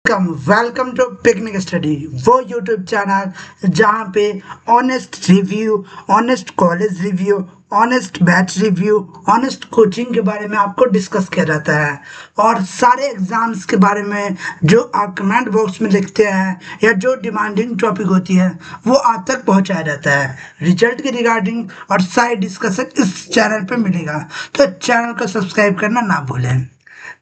Welcome to picnic study, वो YouTube channel जहाँ पे honest review, honest college review, honest batch review, honest coaching के बारे में आपको डिस्कस किया जाता है और सारे एग्जाम्स के बारे में जो आप कमेंट बॉक्स में लिखते हैं या जो डिमांडिंग टॉपिक होती है वो आप तक पहुँचाया जाता है। रिजल्ट के रिगार्डिंग और सारे डिस्कशन इस चैनल पे मिलेगा, तो चैनल को सब्सक्राइब करना ना भूलें।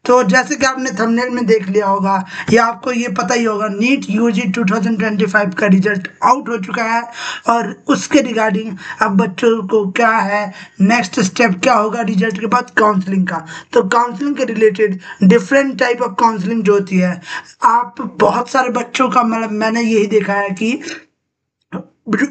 तो जैसे कि आपने थंबनेल में देख लिया होगा या आपको ये पता ही होगा, नीट यूजी 2025 का रिजल्ट आउट हो चुका है और उसके रिगार्डिंग अब बच्चों को क्या है, नेक्स्ट स्टेप क्या होगा रिजल्ट के बाद काउंसलिंग का। तो काउंसलिंग के related different type of counselling जो होती है, आप बहुत सारे बच्चों का मतलब मैंने यही देखा है कि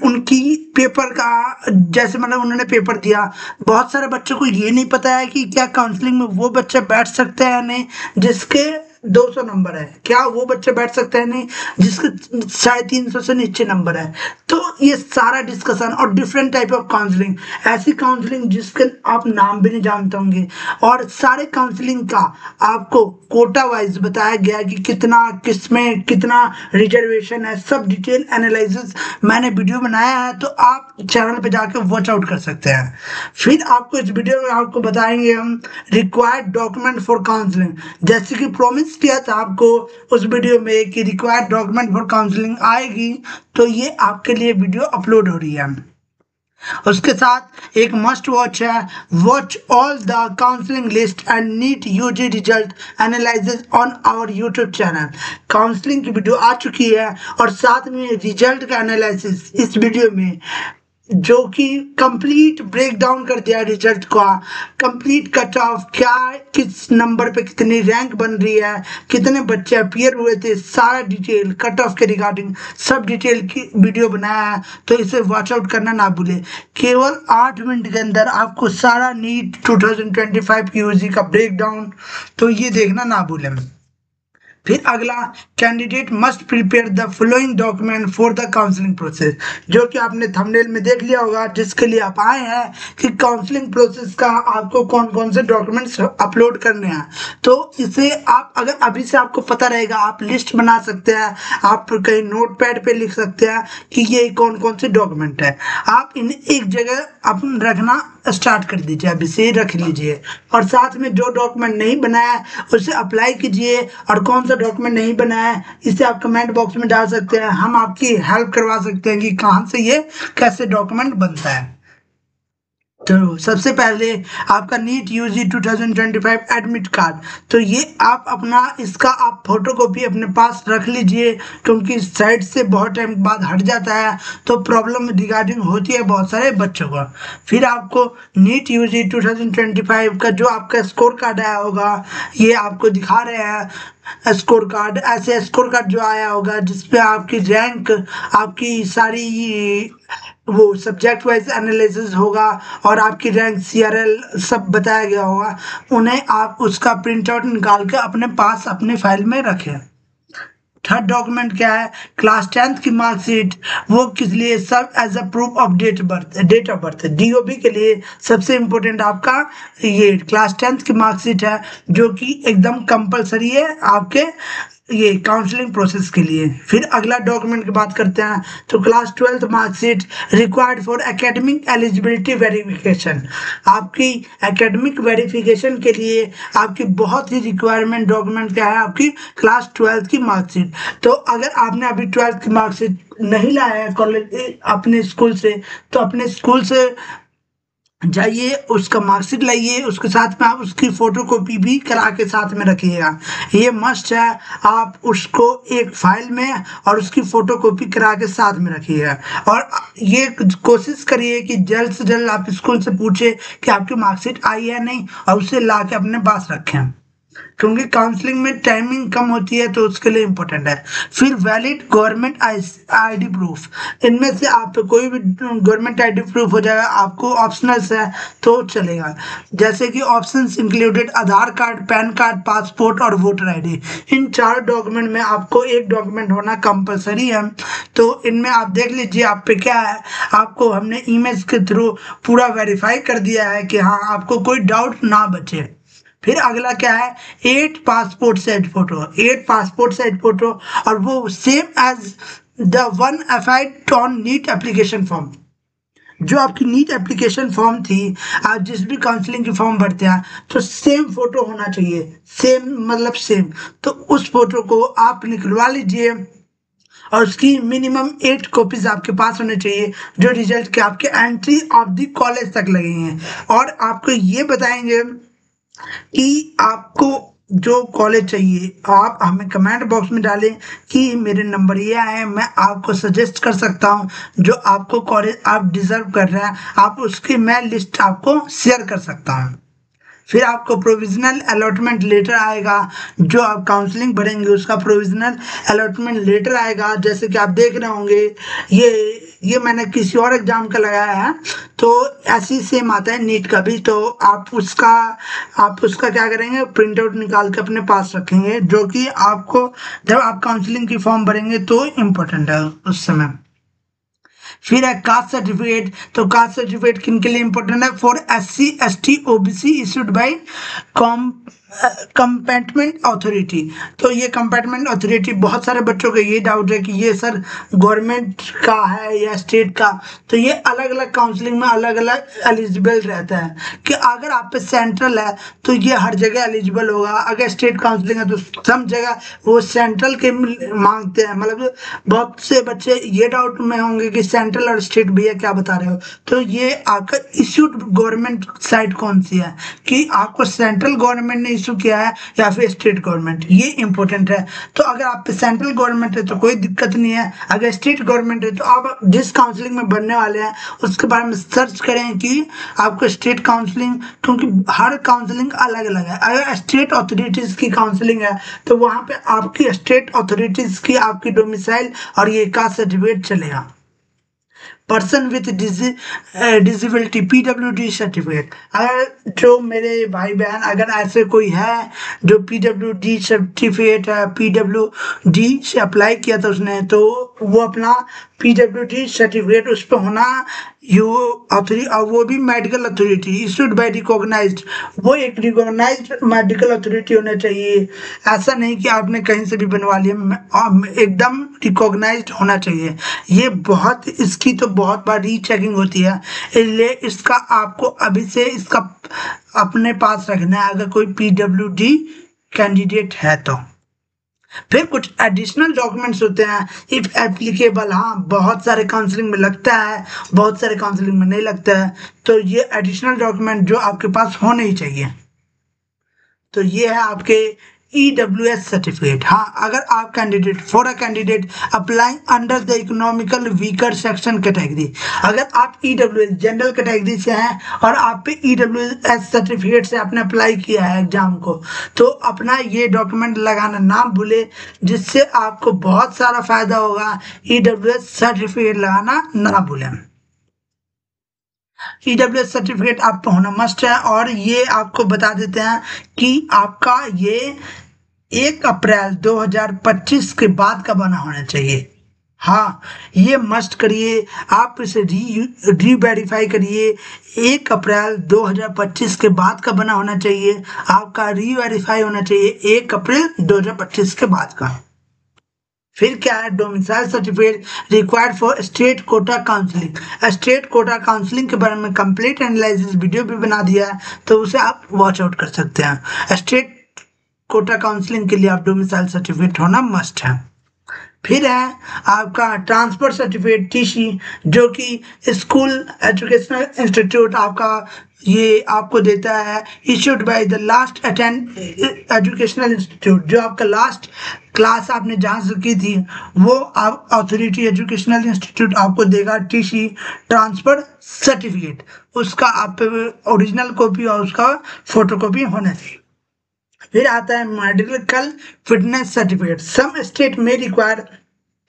उनकी पेपर का जैसे मतलब उन्होंने पेपर दिया, बहुत सारे बच्चों को ये नहीं पता है कि क्या काउंसलिंग में वो बच्चा बैठ सकता है या नहीं जिसके 200 नंबर है, क्या वो बच्चा बैठ सकता है नहीं जिसके 350 से नीचे नंबर है। तो ये सारा डिस्कशन और डिफरेंट टाइप ऑफ काउंसलिंग, ऐसी काउंसलिंग जिसके आप नाम भी नहीं जानते होंगे, और सारे काउंसलिंग का आपको कोटा वाइज बताया गया कि कितना किस में कितना रिजर्वेशन है, सब डिटेल एनालिसिस मैंने वीडियो बनाया है, तो आप चैनल पे जाके वॉच आउट कर सकते हैं। फिर आपको इस वीडियो में आपको बताएंगे हम रिक्वायर्ड डॉक्यूमेंट फॉर काउंसलिंग, जैसे कि प्रॉमिस किया था आपको उस वीडियो में कि रिक्वायर्ड डॉक्यूमेंट फॉर काउंसलिंग आएगी, तो ये आपके लिए वीडियो अपलोड हो रही है। उसके साथ एक मस्ट वॉच है, watch all the counselling list and NEET UG result analysis on our YouTube channel. Counselling की वीडियो आ चुकी है और साथ में रिजल्ट का एनालिसिस इस वीडियो में, जो कि कंप्लीट ब्रेक डाउन कर दिया रिजल्ट का, कंप्लीट कट ऑफ, क्या किस नंबर पे कितनी रैंक बन रही है, कितने बच्चे अपीयर हुए थे, सारा डिटेल कट ऑफ के रिगार्डिंग सब डिटेल की वीडियो बनाया है। तो इसे वॉच आउट करना ना भूले। केवल 8 मिनट के अंदर आपको सारा नीट 2025 यूजी का ब्रेक डाउन, तो ये देखना ना भूलें। फिर अगला, candidate must prepare the following document for the counselling process, जो कि आपने थंबनेल में देख लिया होगा, जिसके लिए आप आए हैं कि काउंसलिंग प्रोसेस का आपको कौन कौन से डॉक्यूमेंट्स अपलोड करने हैं। तो इसे आप अगर अभी से आपको पता रहेगा, आप लिस्ट बना सकते हैं, आप कहीं नोट पैड पे लिख सकते हैं कि ये कौन कौन से डॉक्यूमेंट है। आप इन्हें एक जगह अपन रखना स्टार्ट कर दीजिए, अभी से रख लीजिए, और साथ में जो डॉक्यूमेंट नहीं बनाया है उसे अप्लाई कीजिए, और कौन सा डॉक्यूमेंट नहीं बनाया है इसे आप कमेंट बॉक्स में डाल सकते हैं, हम आपकी हेल्प करवा सकते हैं कि कहाँ से ये कैसे डॉक्यूमेंट बनता है। तो सबसे पहले आपका नीट यूजी 2025 एडमिट कार्ड, तो ये आप अपना इसका आप फोटोकॉपी अपने पास रख लीजिए, क्योंकि साइड से बहुत टाइम बाद हट जाता है तो प्रॉब्लम रिगार्डिंग होती है बहुत सारे बच्चों को। फिर आपको नीट यूजी 2025 का जो आपका स्कोर कार्ड आया होगा, ये आपको दिखा रहे हैं स्कोर कार्ड, ऐसे स्कोर कार्ड जो आया होगा जिसपे आपकी रैंक, आपकी सारी वो सब्जेक्ट वाइज एनालिसिस होगा और आपकी रैंक सीआरएल सब बताया गया होगा, उन्हें आप उसका प्रिंट आउट निकाल के अपने पास अपने फाइल में रखें। थर्ड डॉक्यूमेंट क्या है, क्लास 10th की मार्कशीट, वो किस लिए, सब as a proof of date of birth, DOB के लिए सबसे इम्पोर्टेंट आपका ये क्लास 10th की मार्कशीट है, जो कि एकदम कंपलसरी है आपके ये काउंसलिंग प्रोसेस के लिए। फिर अगला डॉक्यूमेंट की बात करते हैं, तो class 12th marksheet required for academic eligibility verification, आपकी एकेडमिक वेरिफिकेशन के लिए आपकी बहुत ही रिक्वायरमेंट डॉक्यूमेंट क्या है, आपकी क्लास 12th की मार्कशीट। तो अगर आपने अभी 12th की मार्कशीट नहीं लाया है कॉलेज अपने स्कूल से, तो अपने स्कूल से जाइए, उसका मार्कशीट लाइए, उसके साथ में आप उसकी फोटोकॉपी भी करा के साथ में रखिएगा, ये मस्ट है। आप उसको एक फाइल में और उसकी फोटोकॉपी करा के साथ में रखिएगा, और ये कोशिश करिए कि जल्द से जल्द आप स्कूल से पूछे कि आपकी मार्कशीट आई है नहीं, और उसे ला के अपने पास रखें, क्योंकि काउंसलिंग में टाइमिंग कम होती है, तो उसके लिए इम्पोर्टेंट है। फिर वैलिड गवर्नमेंट आईडी प्रूफ, इनमें से आप कोई भी गवर्नमेंट आईडी प्रूफ हो जाएगा, आपको ऑप्शनल्स है तो चलेगा, जैसे कि ऑप्शंस इंक्लूडेड आधार कार्ड, पैन कार्ड, पासपोर्ट और वोटर आईडी। इन 4 डॉक्यूमेंट में आपको एक डॉक्यूमेंट होना कंपलसरी है। तो इनमें आप देख लीजिए आप पे क्या है, आपको हमने इमेज के थ्रू पूरा वेरीफाई कर दिया है कि हाँ आपको कोई डाउट ना बचे। फिर अगला क्या है, 8 passport size photo, 8 passport size photo, और वो same as the one affixed on NEET application form. जो आपकी नीट एप्लीकेशन फॉर्म थी, आप जिस भी काउंसलिंग की फॉर्म भरते हैं तो सेम फोटो होना चाहिए, सेम मतलब सेम। तो उस फोटो को आप निकलवा लीजिए और उसकी मिनिमम 8 कॉपीज आपके पास होने चाहिए, जो रिजल्ट के आपके एंट्री ऑफ द कॉलेज तक लगेंगे। और आपको ये बताएंगे कि आपको जो कॉलेज चाहिए, आप हमें कमेंट बॉक्स में डालें कि मेरे नंबर ये आए, मैं आपको सजेस्ट कर सकता हूँ जो आपको कॉलेज आप डिज़र्व कर रहे हैं, आप उसकी मैं लिस्ट आपको शेयर कर सकता हूँ। फिर आपको प्रोविजनल अलॉटमेंट लेटर आएगा, जो आप काउंसलिंग भरेंगे उसका प्रोविजनल अलॉटमेंट लेटर आएगा। जैसे कि आप देख रहे होंगे, ये मैंने किसी और एग्जाम का लगाया है, तो ऐसी सेम आता है नीट का भी। तो आप उसका क्या करेंगे, प्रिंट आउट निकाल के अपने पास रखेंगे, जो कि आपको जब आप काउंसलिंग की फॉर्म भरेंगे तो इम्पोर्टेंट है उस समय। फिर है कास्ट सर्टिफिकेट। तो कास्ट सर्टिफिकेट किन के लिए इंपॉर्टेंट है, for SC ST OBC issued by competent authority. तो ये कंपेटेंट अथॉरिटी, बहुत सारे बच्चों का ये डाउट है कि ये सर गवर्नमेंट का है या स्टेट का। तो ये अलग अलग काउंसलिंग में अलग अलग एलिजिबल रहता है, कि अगर आप पे सेंट्रल है तो ये हर जगह एलिजिबल होगा, अगर स्टेट काउंसलिंग है तो सब जगह वो सेंट्रल के मांगते हैं। मतलब बहुत से बच्चे ये डाउट में होंगे कि सेंट्रल और स्टेट भैया क्या बता रहे हो। तो ये आपका इश्यूड गवर्नमेंट साइड कौन सी है, कि आपको सेंट्रल गवर्नमेंट ने इशू किया है या फिर स्टेट गवर्नमेंट, ये इंपॉर्टेंट है। तो अगर आप पे सेंट्रल गवर्नमेंट है तो कोई दिक्कत नहीं है, अगर स्टेट गवर्नमेंट है तो आप जिस काउंसलिंग में बनने वाले हैं उसके बारे में सर्च करें कि आपको स्टेट काउंसलिंग, क्योंकि हर काउंसलिंग अलग अलग है। अगर स्टेट अथॉरिटीज़ की काउंसलिंग है तो वहाँ पे आपकी स्टेट अथॉरिटीज़ की आपकी डोमिसाइल और ये कास्ट सर्टिफिकेट चलेगा। Person with disability PWD certificate, अगर जो मेरे भाई बहन अगर ऐसे कोई है जो PWD सर्टिफिकेट है, PWD से अप्लाई किया था उसने, तो वो अपना PWD सर्टिफिकेट उस पर होना, यू अथॉरिटी, और वो भी medical authority issued by recognised, वो एक रिकॉग्नाइज्ड मेडिकल अथॉरिटी होना चाहिए। ऐसा नहीं कि आपने कहीं से भी बनवा लिया, एकदम रिकॉग्नाइज्ड होना चाहिए। ये बहुत, इसकी तो बहुत बार रीचेकिंग होती है, इसलिए इसका आपको अभी से इसका अपने पास रखना है अगर कोई PWD कैंडिडेट है तो। फिर कुछ एडिशनल डॉक्यूमेंट्स होते हैं इफ एप्लीकेबल। हाँ, बहुत सारे काउंसलिंग में लगता है, बहुत सारे काउंसलिंग में नहीं लगता है, तो ये एडिशनल डॉक्यूमेंट जो आपके पास होने ही चाहिए। तो ये है आपके EWS सर्टिफिकेट। हाँ, अगर आप candidate for a candidate applying under the economical weaker section category, अगर आप EWS जनरल कैटेगरी से हैं और आप पे EWS सर्टिफिकेट से आपने अप्लाई किया है एग्जाम को, तो अपना ये डॉक्यूमेंट लगाना ना भूले, जिससे आपको बहुत सारा फायदा होगा। EWS सर्टिफिकेट लगाना ना भूलें। EWS सर्टिफिकेट आपको होना मस्ट है। और ये आपको बता देते हैं कि आपका ये 1 अप्रैल 2025 के बाद का बना होना चाहिए। हाँ, ये मस्ट करिए, आप इसे री वेरीफाई करिए। 1 अप्रैल 2025 के बाद का बना होना चाहिए, आपका री वेरीफाई होना चाहिए 1 अप्रैल 2025 के बाद का। फिर क्या है, domicile certificate required for state quota counselling. State quota counselling के बारे में कंप्लीट एनालिसिस वीडियो भी बना दिया है, तो उसे आप वॉच आउट कर सकते हैं। स्टेट कोटा काउंसलिंग के लिए आप डोमिसाइल सर्टिफिकेट होना मस्ट है। फिर है आपका ट्रांसफर सर्टिफिकेट TC, जो कि स्कूल एजुकेशनल इंस्टीट्यूट आपका ये आपको देता है, issued by the last attend educational institute. जो आपका लास्ट क्लास आपने जहाँ से की थी वो आप अथॉरिटी एजुकेशनल इंस्टीट्यूट आपको देगा TC ट्रांसफर सर्टिफिकेट। उसका आप ओरिजिनल कॉपी और उसका फोटो कॉपी होना चाहिए। फिर आता है medical fitness certificate. Some state में require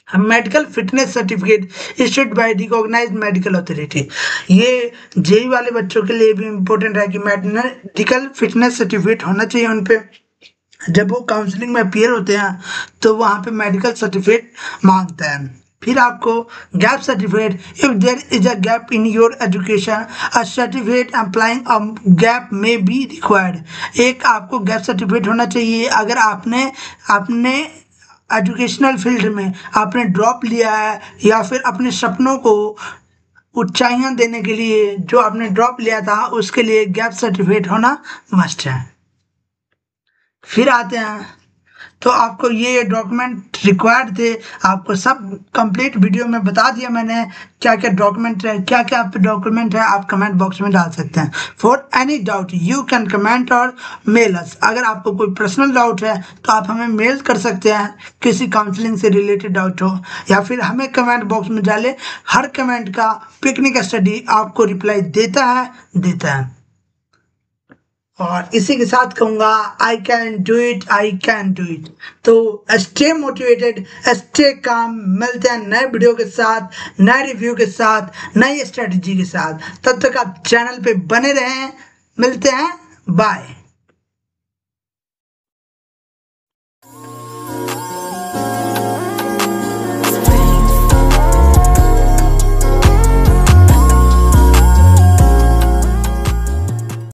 medical fitness certificate issued by recognised medical authority. ये जेई वाले बच्चों के लिए भी इम्पोर्टेंट है कि मेडिकल फिटनेस सर्टिफिकेट होना चाहिए उन पे। जब वो काउंसलिंग में अपीयर होते हैं तो वहाँ पे मेडिकल सर्टिफिकेट मांगता है। फिर आपको gap certificate, if there is a gap in your education a certificate applying a gap may be required. एक आपको गैप सर्टिफिकेट होना चाहिए अगर आपने एजुकेशनल फील्ड में आपने ड्रॉप लिया है या फिर अपने सपनों को ऊंचाइयां देने के लिए जो आपने ड्रॉप लिया था उसके लिए गैप सर्टिफिकेट होना मस्ट है। फिर आते हैं तो आपको ये डॉक्यूमेंट रिक्वायर्ड थे, आपको सब कंप्लीट वीडियो में बता दिया मैंने क्या क्या डॉक्यूमेंट है, क्या क्या डॉक्यूमेंट है। आप कमेंट बॉक्स में डाल सकते हैं। For any doubt you can comment और मेल अस। अगर आपको कोई पर्सनल डाउट है तो आप हमें मेल कर सकते हैं, किसी काउंसलिंग से रिलेटेड डाउट हो, या फिर हमें कमेंट बॉक्स में डालें। हर कमेंट का पिकनिक स्टडी आपको रिप्लाई देता है। और इसी के साथ कहूँगा I can do it, I can do it. तो स्टे मोटिवेटेड, स्टे काम। मिलते हैं नए वीडियो के साथ, नए रिव्यू के साथ, नई स्ट्रेटजी के साथ। तब तक आप चैनल पे बने रहें। मिलते हैं, बाय।